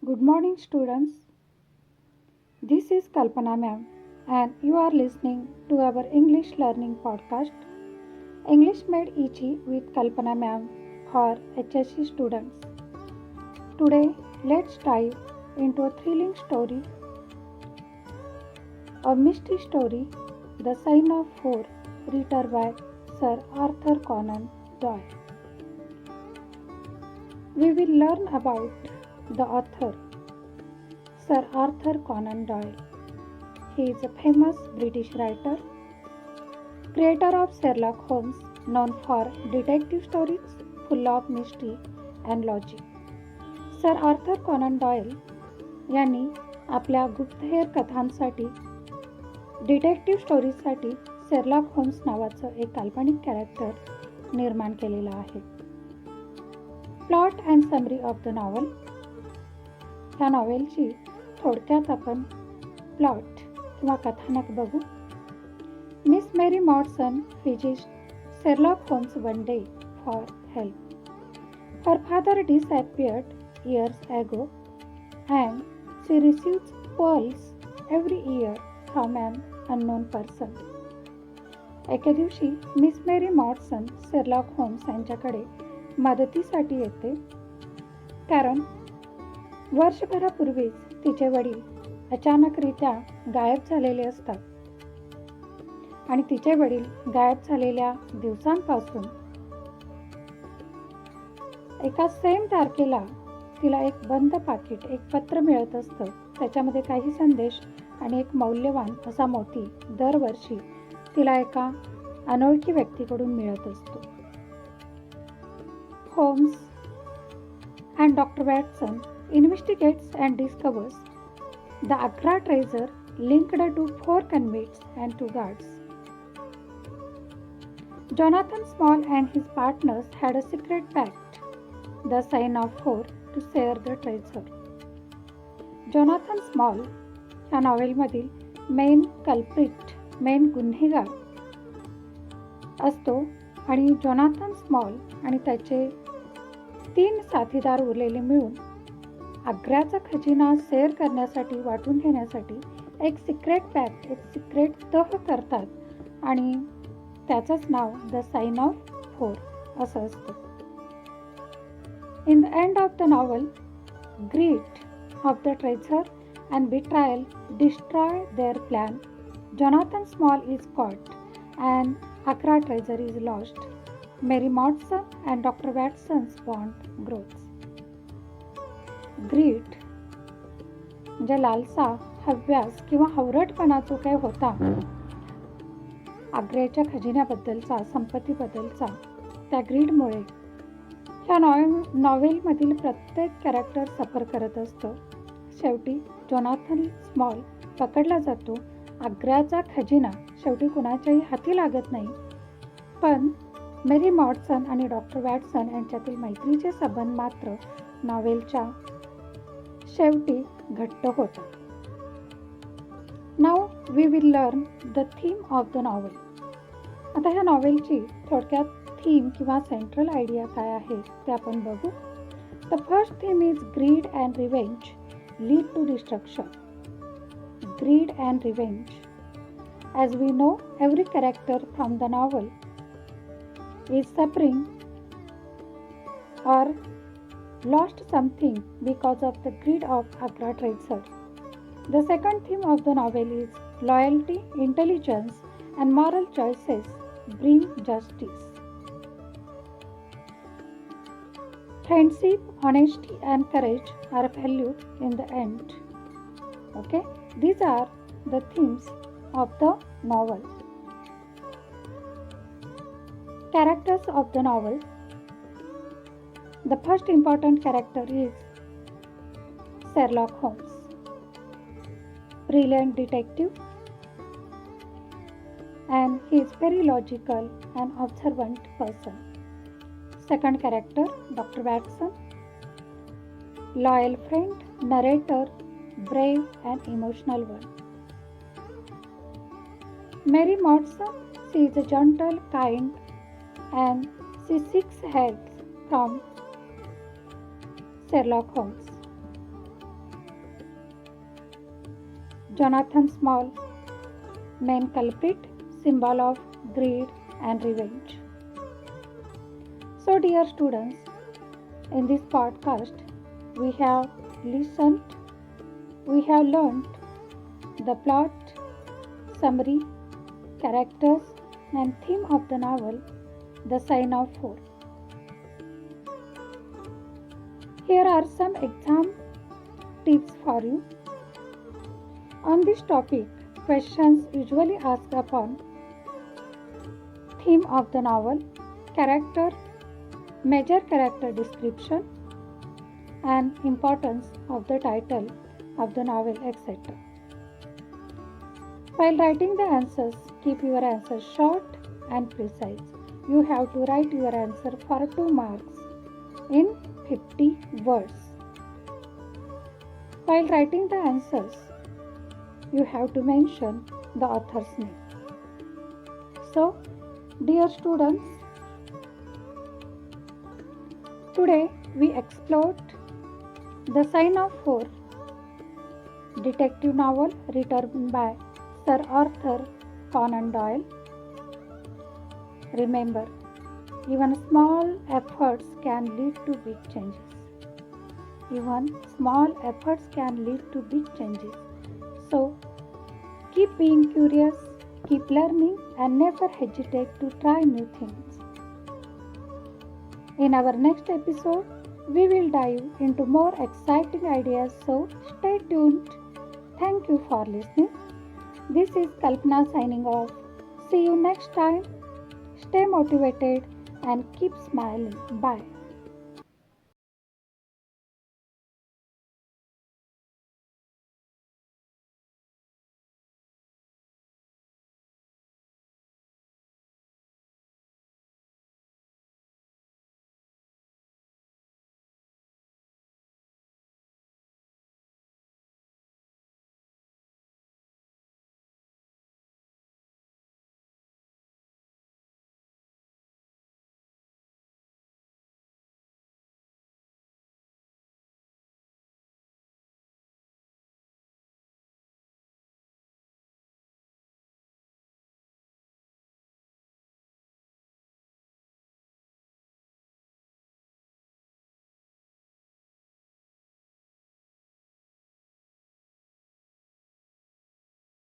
Good morning, students. This is Kalpana ma'am, and you are listening to our English learning podcast, English Made Easy with Kalpana ma'am for HSC students. Today, let's dive into a thrilling story, a mystery story, The Sign of Four, written by Sir Arthur Conan Doyle. We will learn about the author, Sir Arthur Conan Doyle. He is a famous British writer, creator of Sherlock Holmes, known for detective stories full of mystery and logic. Sir Arthur Conan Doyle यांनी आपल्या गुप्तहेर कथांसाठी detective स्टोरीजसाठी Sherlock Holmes नावाचं एक काल्पनिक character निर्माण केलेलं आहे. Plot and summary of the novel. ह्या नॉव्हेलची थोडक्यात आपण प्लॉट किंवा कथानक बघू. Miss Mary Morstan visits Sherlock Holmes one day for help. Her father disappeared years ago and she receives pearls every year from an unknown person. एके दिवशी miss Mary मॉडसन Sherlock Holmes यांच्याकडे मदतीसाठी येते, कारण वर्षभरापूर्वीच तिचे वडील अचानकरित्या गायब झालेले असतात आणि तिचे वडील गायब झालेल्या दिवसांपासून एका सेम तारखेला तिला एक बंद पाकिट, एक पत्र मिळत असतं. त्याच्यामध्ये काही संदेश आणि एक मौल्यवान असा मोती दरवर्षी तिला एका अनोळखी व्यक्तीकडून मिळत असतो. Holmes and Dr. Watson investigates and discovers the Agra treasure linked to 4 convicts and 2 guards. Jonathan Small and his partners had a secret pact, the Sign of Four, to share the treasure. Jonathan Small ह्या नॉव्हेलमधील main culprit, main गुन्हेगार असतो आणि Jonathan small आणि त्याचे 3 साथीदार उरलेले मिळून आग्र्याचा खजिना शेअर करण्यासाठी, वाटून घेण्यासाठी एक सिक्रेट पॅक्ट, एक सिक्रेट तह करतात आणि त्याचंच नाव द साइन ऑफ फोर असं असतं. In the end of the novel, greed of the treasure and betrayal destroy their plan. Jonathan Small is caught and Agra treasure is lost. Mary Mordson and Dr. Watson's bond grows. Greed म्हणजे लालसा, हव्यास किंवा हवरटपणा जो काय होता आग्र्याच्या खजिन्याबद्दलचा, संपत्तीबद्दलचा, त्या ग्रीडमुळे ह्या नॉव्हेलमधील प्रत्येक character सफर करत असतं. शेवटी जोनाथन स्मॉल पकडला जातो. आग्र्याचा खजिना शेवटी कुणाच्याही हाती लागत नाही, पण मेरी मॉडसन आणि डॉक्टर वॅटसन यांच्यातील मैत्रीचे संबंध मात्र नॉव्हेलच्या शेवटी घट्ट होतात. Now we will learn the theme of the novel. आता ह्या नॉव्हेलची थोडक्यात थीम किंवा सेंट्रल आयडिया काय आहे ते आपण बघू. The first theme is greed and revenge lead to destruction. Greed and revenge. As we know, every character from the novel is suffering or lost something because of the greed of Agra treasure. The second theme of the novel is loyalty, intelligence, and moral choices bring justice. Friendship, honesty, and courage are valued in the end. Okay, these are the themes of the novel. Characters of the novel. The first important character is Sherlock Holmes, brilliant detective, and he is very logical and observant person. Second character, Dr. Watson, loyal friend, narrator, brave and emotional one. Mary Mordson, she is a gentle, kind, and she seeks help from Sherlock Holmes. Jonathan Small, main culprit, symbol of greed and revenge. So, dear students, in this podcast, we have learned the plot, summary, characters, and theme of the novel, The Sign of Four. Here are some exam tips for you. On this topic, questions usually asked upon theme of the novel, character, major character description, and importance of the title of the novel, etc. While writing the answers, keep your answers short and precise. You have to write your answer for 2 marks in 50 words. While writing the answers, you have to mention the author's name. So, dear students, today we explored The Sign of Four, detective novel written by Sir Arthur Conan Doyle. Remember, even small efforts can lead to big changes. Even small efforts can lead to big changes. So, keep being curious, keep learning, and never hesitate to try new things. In our next episode, we will dive into more exciting ideas, so stay tuned. Thank you for listening. This is Kalpana signing off. See you next time. Stay motivated and keep smiling. Bye.